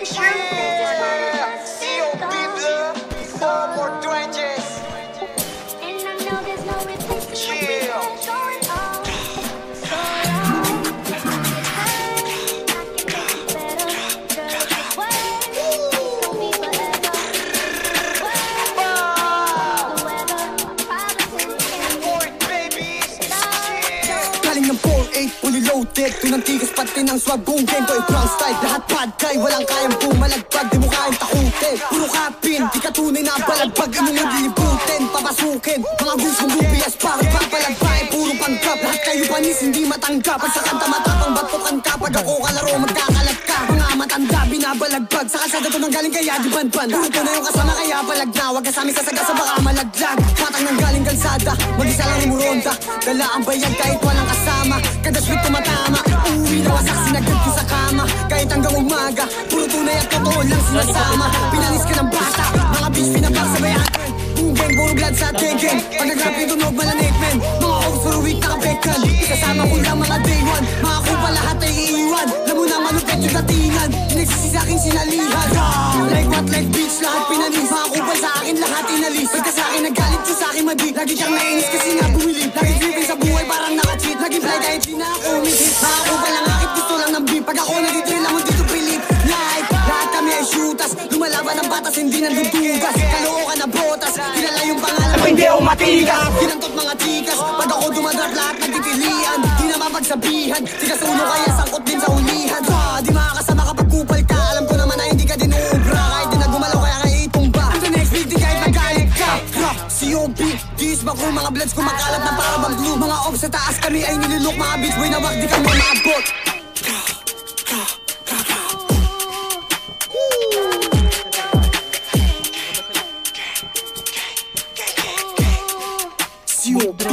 Yeah, C.O.B. blood, 4 more 20s. Galing ng 4-8, fully loaded. Tunang tigas pati ng swag buong game ko ground style, lahat bad guy. Walang kayang bumalagpag, di mo kayang takutin. Puro kapin, di ka tunay na balagbag. Inyong libutin, papasukin mga gusto mong bubias para papalagbay. Puro panggap, lahat kayo panis, hindi matanggap. Pag sa kanta matapang, batukan ka. Pag ako kalaro, magkakalat ka. Mga matanda, binabalagbag. Sa kalsada to nang galing kaya di banban. Puro ko na yung kasama kaya balagna. Wag kasami sasagasa baka malaglag. Patang nang galing kalsada, mag-isa lang imuronda. Dala ang bayag kahit walang kasama. Kada sweet tumatama, uwi na wasak, sinagad ko sa kama. Kahit hanggang umaga, puro tunay at totoo lang sinasama. Pinalis ka ng bata, mga bitch pinapagsabayan. Boom bang, puro blood sa atin. Pag nag-rapin tunog malanit men, mga hoes for a week nakabekan. Kasama ko lang mga day one, mga kupa lahat ay iiwan. Alam mo na malupit yung datingan, pinagsisi sa aking sinalihan. Like what, like bitch, lahat pinalis. Mga kupal sa akin, lahat inalis. Pagka sa akin nagalit yung sa akin madi. Lagi kang nainis kasi nga bumilip. Lagi dripping sa buhay parang naka-cheat. Lagi fly kahit di na ako umihit. Mga kupal lang akit, gusto lang ng beat. Pag ako nag-drill ako dito pilit. Like, lahat kami ay shootas. Lumalaban ng batas, hindi nandudugas. Kalookan na botas, kilala yung pangalan ko hindi ako matigas. Ginantot mga tikas, pag ako dumadrop lahat nagtitilian. Di na mapagsabihan, tigas ulo kaya sangkot din sa ulihan. Di makakasama kapag kupal ka, alam ko naman na hindi ka din uubra. Kahit di na gumalaw kaya kaya itumba. Ang the next week di kahit magalit ka. C.O.B. Diis ba kung mga bloods kumakalat na para bang glue. Mga off sa taas kami ay nilulok. Mga beats boy na wag di ka mo maabot. C.O.B.